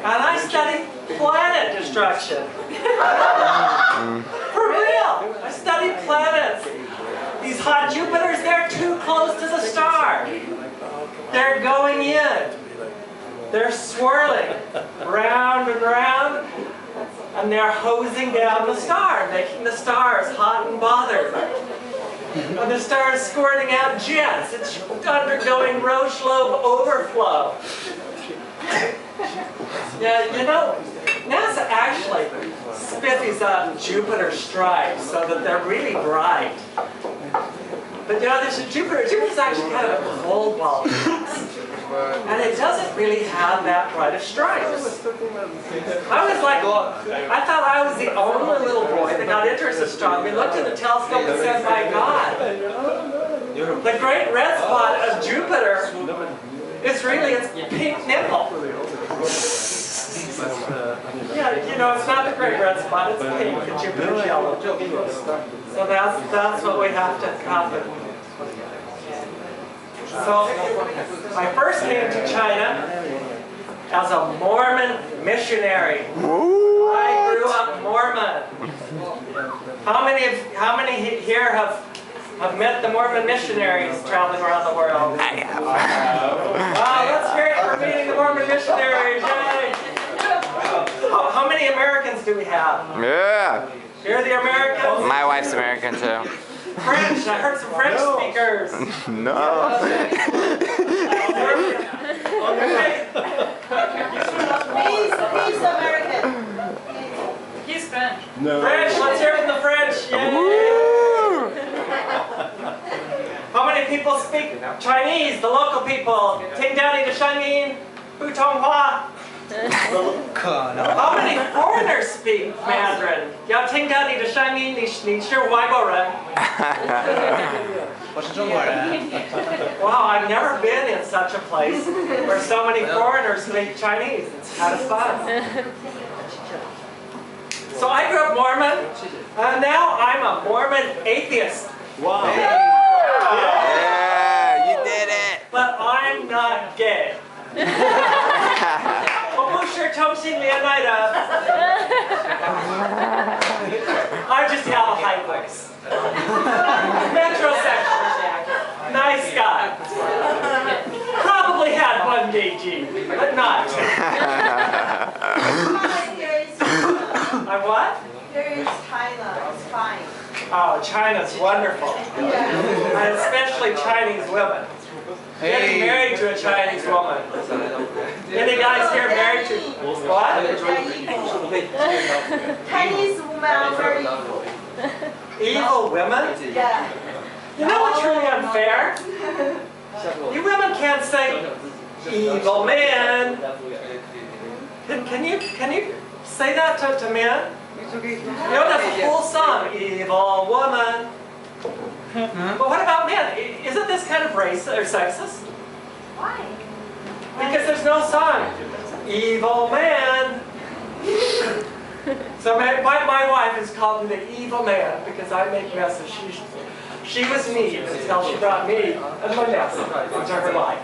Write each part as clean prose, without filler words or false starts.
And I study planet destruction. For real! I study planets. These hot Jupiters, they're too close to the star. They're going in. They're swirling round and round, and they're hosing down the star, making the stars hot and bothered. And the star is squirting out jets. It's undergoing Roche lobe overflow. Yeah, you know, NASA actually spit these Jupiter stripes so that they're really bright. But you know, Jupiter's actually kind of a cold ball. And it doesn't really have that bright of stripes. I thought I was the only little boy that got interested in astronomy. Looked at the telescope and said, my God, the great red spot of Jupiter is really its pink nipple. Yeah, you know, it's not the great red spot, it's pink, and Jupiter's yellow. So that's what we have to happen. So I first came to China as a Mormon missionary. I grew up Mormon. How many here have met the Mormon missionaries traveling around the world? I have. Wow, let's hear it for meeting the Mormon missionaries. Yay! How many Americans do we have? Yeah. You're the Americans? My wife's American too. French, I heard some French speakers. No. He's American. He's French. No. French, let's hear from the French. Yay. How many people speak Chinese? The local people. Ting Dani de Shangyin, Hu Tong Hua. How many foreigners speak Mandarin? Yeah, Ting Dani de Shangyin, ni shi wai guo ren. Wow, I've never been in such a place where so many foreigners speak Chinese. It's kind of fun. So I grew up Mormon, and now I'm a Mormon atheist. Wow. Yeah, you did it. But I'm not gay. I just have a high voice. Metrosexual. Nice guy. Probably had one gay gene, but not. I'm what? There is China. It's fine. Oh, China's wonderful. And especially Chinese women. Getting married to a Chinese woman. Any guys here married to what? Chinese women are very evil. Evil women? Yeah. You know what's really unfair? You women can't say evil man. Can you say that to men? You know, that's a whole song. Evil woman. But what about men? Isn't this kind of racist or sexist? Why? Because there's no song. Evil man. So my wife is called me the evil man because I make messes. She was mean until she brought me and my mess into her life.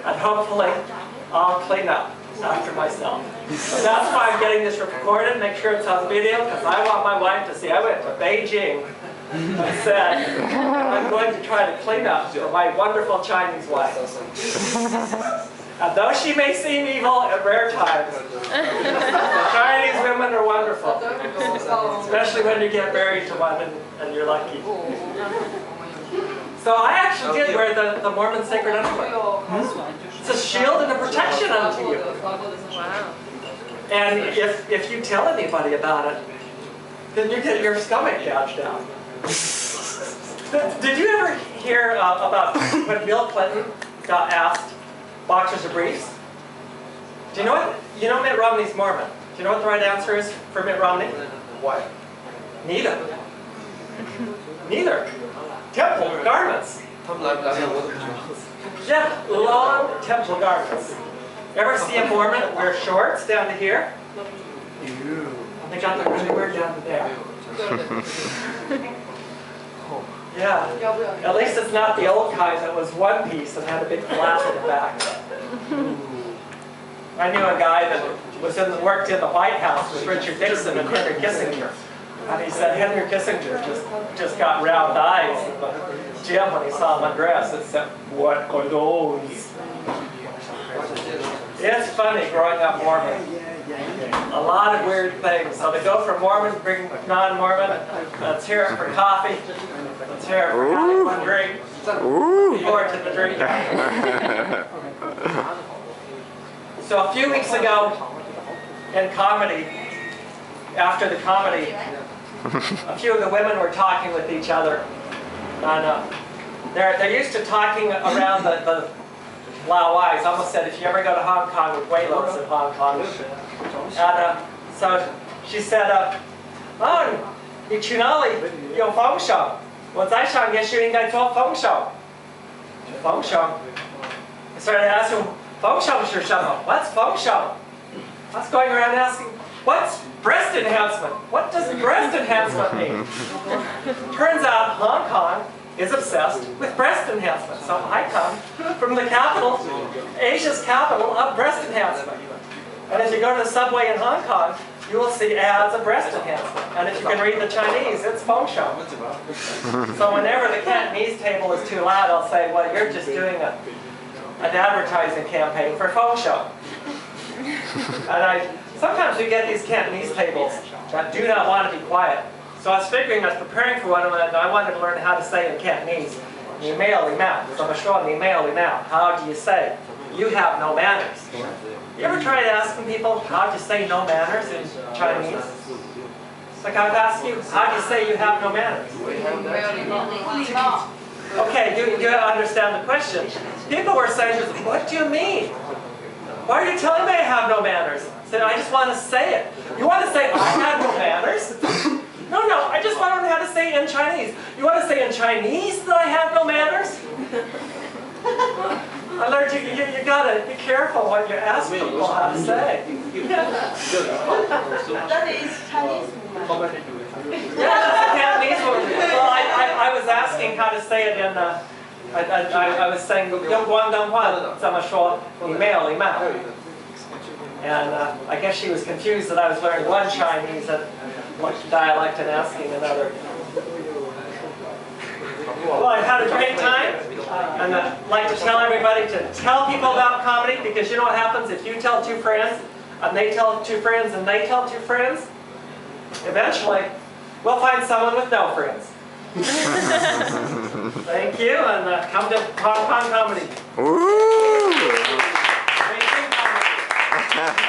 And hopefully I'll clean up after myself. So that's why I'm getting this recorded, make sure it's on video, because I want my wife to see. I went to Beijing and said, I'm going to try to clean up for my wonderful Chinese wife. And though she may seem evil at rare times, Chinese women are wonderful. Especially when you get married to one and you're lucky. So I actually did wear the Mormon sacred underwear. It's a shield and a protection unto you. Wow. And if you tell anybody about it, then you get your stomach gouged out. Did you ever hear about when Bill Clinton got asked boxers or briefs? Do you know what? You know Mitt Romney's Mormon. Do you know what the right answer is for Mitt Romney? Why? Neither. Neither. Temple garments. Yeah, long temple garments. Ever see a Mormon wear shorts down to here? And they got their underwear down to there. Yeah. At least it's not the old kind that was one piece and had a big flap in the back. I knew a guy that worked in the White House with Richard Nixon and Henry Kissinger. And he said Henry Kissinger just got round eyes at the gym when he saw him undress and said, "What are those?" It's funny growing up Mormon. A lot of weird things. So they go from Mormon, bring non-Mormon. Let's hear it for coffee. Let's hear it for having one drink. Before to the drink. So a few weeks ago in comedy, after the comedy, a few of the women were talking with each other. And they're used to talking around the Lao Wais. I almost said, if you ever go to Hong Kong, with Waylos in Hong Kong. And so she said, "Oh, 你去哪里有风手？我在想也许应该做风手。风手。I started asking, 风手是什么? What's 风手? I was going around asking, what's breast enhancement? What does breast enhancement mean? Turns out Hong Kong is obsessed with breast enhancement. So I come from the capital, Asia's capital of breast enhancement. And as you go to the subway in Hong Kong, you will see ads of breast enhancement. And if you can read the Chinese, it's feng shui. So whenever the Cantonese table is too loud, I'll say, well, you're just doing an advertising campaign for feng shui. And sometimes we get these Cantonese tables that do not want to be quiet. So I was figuring, I was preparing for one of them, and I wanted to learn how to say in Cantonese, 你没有礼貌. So I'm sure 你没有礼貌. How do you say, you have no manners? You ever tried asking people how to say no manners in Chinese? Like I've asked you, how do you say you have no manners? Okay, you understand the question. People were saying, what do you mean? Why are you telling me I have no manners? I said, I just want to say it. You want to say I have no manners? No, I just want to learn how to say it in Chinese. You want to say in Chinese that I have no manners? I learned you gotta be careful what you ask people how to say. That is Chinese woman. Yeah, that's a Cantonese woman. Well, I was asking how to say it in, I was saying, 用广东话怎么说你没有礼貌? And I guess she was confused that I was learning one Chinese dialect and asking another. Well, I've had a great time, and I'd like to tell everybody to tell people about comedy, because you know what happens if you tell two friends, and they tell two friends, and they tell two friends? Eventually, we'll find someone with no friends. Thank you, and come to Hong Kong Comedy. Woo! Beijing Comedy.